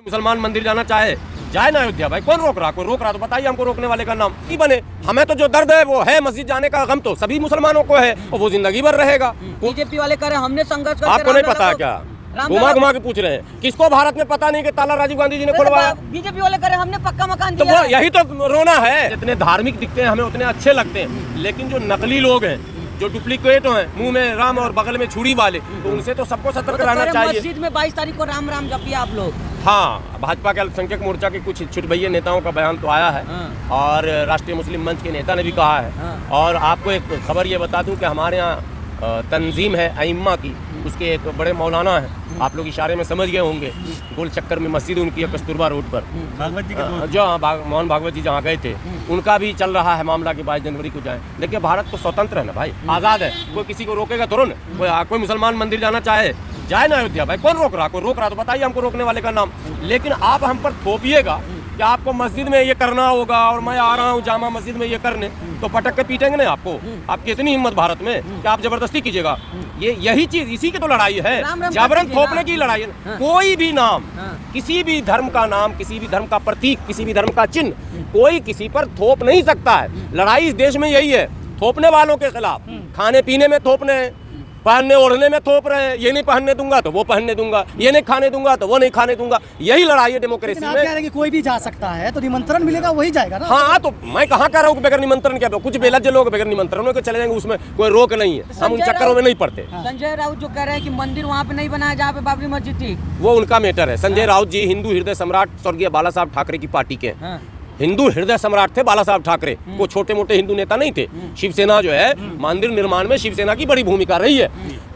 मुसलमान मंदिर जाना चाहे जाए ना अयोध्या भाई, कौन रोक रहा? कोई रोक रहा तो बताइए हमको, रोकने वाले का नाम की बने। हमें तो जो दर्द है वो है, मस्जिद जाने का गम तो सभी मुसलमानों को है और वो जिंदगी भर रहेगा। बीजेपी वाले कह रहे हैं हमने संघर्ष करके आपको नहीं पता क्या? घुमा घुमा के पूछ रहे हैं किसको भारत में पता नहीं कि ताला राजीव गांधी जी ने खुलवाया। बीजेपी वाले कह रहे हैं हमने पक्का मकान तो दिया वो यही तो रोना है। जितने धार्मिक दिखते हैं हमें उतने अच्छे लगते हैं, लेकिन जो नकली लोग हैं, जो डुप्लीकेट हैं, मुंह में राम और बगल में छुरी वाले, तो उनसे तो सबको सतर्क रहना चाहिए। मस्जिद में 22 तारीख को राम राम जपिए आप लोग। हाँ, भाजपा के अल्पसंख्यक मोर्चा के कुछ छुटभैया नेताओं का बयान तो आया है और राष्ट्रीय मुस्लिम मंच के नेता ने भी कहा है। और आपको एक खबर ये बता दूं कि हमारे यहाँ तंजीम है अइम्मा की, उसके एक बड़े मौलाना हैं, आप लोग इशारे में समझ गए होंगे, गोल चक्कर में मस्जिद उनकी है कस्तूरबा रोड पर, भागवत जी के जो मोहन भागवत जी जहाँ गए थे, उनका भी चल रहा है मामला कि 22 जनवरी को जाएं। देखिए भारत तो स्वतंत्र है ना भाई, आज़ाद है, कोई किसी को रोकेगा थोड़ा ना। कोई मुसलमान मंदिर जाना चाहे जाए ना अयोध्या भाई, कौन रोक रहा? कोई रोक रहा तो बताइए हमको, रोकने वाले का नाम। लेकिन आप हम पर थोपिएगा कि आपको मस्जिद में ये करना होगा और मैं आ रहा हूँ जामा मस्जिद में ये करने, तो पटक के पीटेंगे ना आपको। आपकी इतनी हिम्मत भारत में कि आप जबरदस्ती कीजिएगा। यही चीज, इसी की तो लड़ाई है, जबरन थोपने की लड़ाई है। कोई भी नाम, किसी भी धर्म का नाम, किसी भी धर्म का प्रतीक, किसी भी धर्म का चिन्ह कोई किसी पर थोप नहीं सकता है। लड़ाई इस देश में यही है, थोपने वालों के खिलाफ। खाने पीने में थोपने हैं, पहनने ओढ़ने में थोप रहे हैं, ये नहीं पहनने दूंगा तो वो पहनने दूंगा, ये नहीं खाने दूंगा तो वो नहीं खाने दूंगा। यही लड़ाई है डेमोक्रेसी में। आप कह रहे हैं कि कोई भी जा सकता है, तो निमंत्रण मिलेगा वही जाएगा ना। हाँ, तो मैं कहाँ कह रहा हूँ बगैर निमंत्रण क्या? कुछ बेलज्ज लोग बगैर निमंत्रण में चले जाएंगे, उसमें कोई रोक नहीं है। हम उन चक्करों में नहीं पड़ते। संजय राउत जो कह रहे हैं कि मंदिर वहाँ पे नहीं बनाया जहाँ पे बाबरी मस्जिद थी, वो उनका मैटर है। संजय राउत जी हिंदू हृदय सम्राट स्वर्गीय बाला साहब ठाकरे की पार्टी के हिंदू हृदय सम्राट थे बाला साहब ठाकरे। वो छोटे मोटे हिंदू नेता नहीं थे। शिवसेना जो है मंदिर निर्माण में शिवसेना की बड़ी भूमिका रही है।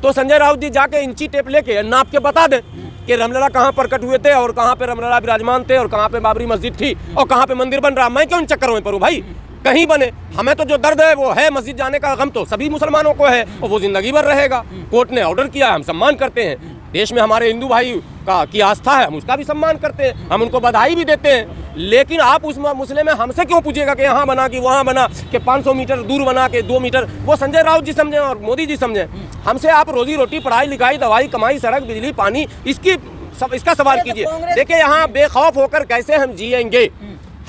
तो संजय राउत जी जाके इंची टेप लेके नाप के बता दें कि रामलला कहाँ प्रकट हुए थे और कहाँ पे रामलला विराजमान थे और कहाँ पे बाबरी मस्जिद थी और कहाँ पे मंदिर बन रहा। मैं क्यों इन चक्करों में पड़ूं भाई? कहीं बने। हमें तो जो दर्द है वो है, मस्जिद जाने का गम तो सभी मुसलमानों को है और वो जिंदगी भर रहेगा। कोर्ट ने ऑर्डर किया, हम सम्मान करते हैं। देश में हमारे हिंदू भाई की आस्था है, हम उसका भी सम्मान करते हैं, हम उनको बधाई भी देते हैं। लेकिन आप उस मसले में हमसे क्यों पूछिएगा कि यहाँ बना कि वहाँ बना, कि 500 मीटर दूर बना के 2 मीटर? वो संजय राउत जी समझें और मोदी जी समझें। हमसे आप रोजी रोटी, पढ़ाई लिखाई, दवाई, कमाई, सड़क, बिजली, पानी, इसका सवाल कीजिए। देखिए यहाँ बेखौफ होकर कैसे हम जिएंगे,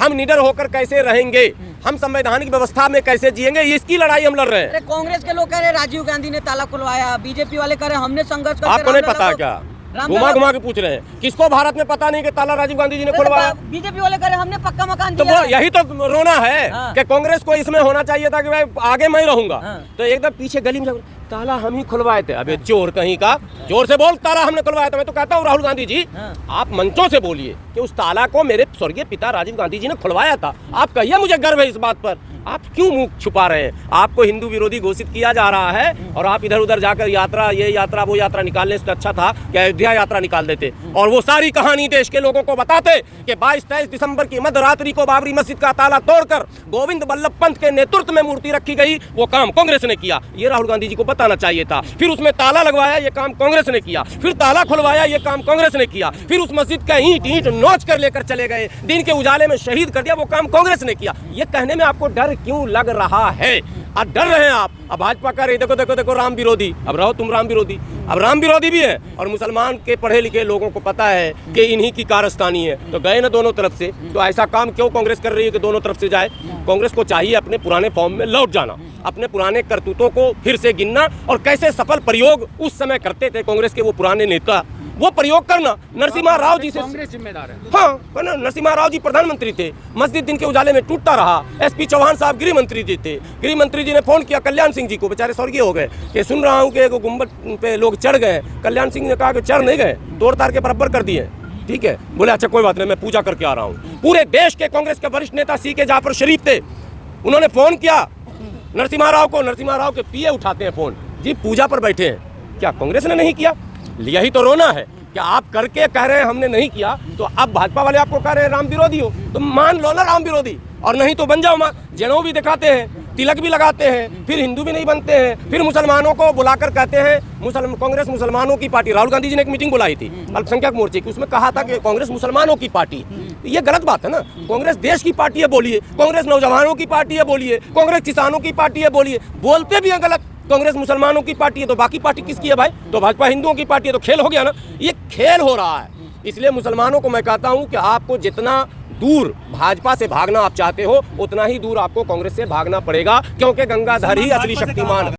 हम निडर होकर कैसे रहेंगे, हम संवैधानिक व्यवस्था में कैसे जिएंगे, इसकी लड़ाई हम लड़ रहे हैं। कांग्रेस के लोग कह रहे राजीव गांधी ने ताला खुलवाया, बीजेपी वाले कह रहे हमने संघर्ष करके। आपको नहीं पता क्या? घुमा घुमा के पूछ रहे हैं किसको भारत में पता नहीं कि ताला राजीव गांधी जी ने खुलवाया। बीजेपी वाले कह रहे हमने पक्का मकान तो दिया। वो यही तो रोना है कि कांग्रेस को इसमें होना चाहिए था कि भाई आगे मैं रहूंगा, तो एकदम पीछे गली में ताला हम ही खुलवाए थे। अबे चोर कहीं का, जोर से बोल, ताला हमने खुलवाया था। मैं तो कहता हूँ राहुल गांधी जी, आप मंचों से बोलिए कि उस ताला को मेरे स्वर्गीय पिता राजीव गांधी जी ने खुलवाया था। आप कहिए, मुझे गर्व है इस बात पर। आप क्यों मुंह छुपा रहे हैं? आपको हिंदू विरोधी घोषित किया जा रहा है और आप इधर उधर जाकर यात्रा, ये यात्रा, वो यात्रा निकालने से अच्छा था कि अयोध्या यात्रा निकाल देते और वो सारी कहानी देश के लोगों को बताते कि 22-23 दिसंबर की मध्यरात्रि को बाबरी मस्जिद का ताला तोड़कर गोविंद बल्लभ पंत के नेतृत्व में मूर्ति रखी गई। वो काम कांग्रेस ने किया, ये राहुल गांधी जी को बताना चाहिए था। फिर उसमें ताला लगवाया, ये काम कांग्रेस ने किया। फिर ताला खुलवाया, ये काम कांग्रेस ने किया। फिर उस मस्जिद का ईंट नोच कर लेकर चले गए, दिन के उजाले में शहीद कर दिया, वो काम कांग्रेस ने किया। ये कहने में आपको डर क्यों लग रहा है? अब डर रहे हैं आप। अब भाजपा कह रही देखो देखो देखो राम विरोधी। अब रहो तुम राम विरोधी। अब राम विरोधी भी है और मुसलमान के पढ़े लिखे लोगों को पता है कि इन्हीं की कारस्तानी है, तो गए ना दोनों तरफ से। तो ऐसा काम क्यों कांग्रेस कर रही है कि दोनों तरफ से जाए? कांग्रेस को चाहिए अपने पुराने फॉर्म में लौट जाना, अपने पुराने करतूतों को फिर से गिनना और कैसे सफल प्रयोग उस समय करते थे कांग्रेस के वो पुराने नेता, वो प्रयोग करना। नरसिम्हा राव जी से कांग्रेस जिम्मेदार है। हाँ, नरसिम्हा राव जी प्रधानमंत्री थे, मस्जिद दिन के उजाले में टूटता रहा। एसपी चौहान साहब गृह मंत्री जी थे, गृह मंत्री जी ने फोन किया कल्याण सिंह जी को, बेचारे स्वर्गीय हो गए, कि सुन रहा हूँ कि गुम्बद पे लोग चढ़ गए। कल्याण सिंह ने कहा कि चढ़ नहीं गए, तोड़ तार के बराबर कर दिए। ठीक है, बोले अच्छा कोई बात नहीं, मैं पूजा करके आ रहा हूँ। पूरे देश के कांग्रेस के वरिष्ठ नेता CK जाफर शरीफ थे, उन्होंने फोन किया नरसिम्हा राव को। नरसिम्हा राव के पीए उठाते हैं फोन, जी पूजा पर बैठे हैं। क्या कांग्रेस ने नहीं किया? यही तो रोना है कि आप करके कह रहे हैं हमने नहीं किया, तो अब भाजपा वाले आपको कह रहे हैं राम विरोधी हो, तो मान लो ना राम विरोधी, और नहीं तो बन जाओ। जनेऊ भी दिखाते हैं, तिलक भी लगाते हैं, फिर हिंदू भी नहीं बनते हैं, फिर मुसलमानों को बुलाकर कहते हैं कांग्रेस मुसलमानों की पार्टी। राहुल गांधी जी ने एक मीटिंग बुलाई थी अल्पसंख्यक मोर्चे की, उसमें कहा था कि कांग्रेस मुसलमानों की पार्टी। ये गलत बात है ना। कांग्रेस देश की पार्टी है बोलिए, कांग्रेस नौजवानों की पार्टी है बोलिए, कांग्रेस किसानों की पार्टी है बोलिए, बोलते भी है गलत। कांग्रेस मुसलमानों की पार्टी है तो बाकी पार्टी किसकी है भाई? तो भाजपा हिंदुओं की पार्टी है, तो खेल हो गया ना। ये खेल हो रहा है, इसलिए मुसलमानों को मैं कहता हूं कि आपको जितना दूर भाजपा से भागना आप चाहते हो, उतना ही दूर आपको कांग्रेस से भागना पड़ेगा, क्योंकि गंगाधर ही असली शक्तिमान है।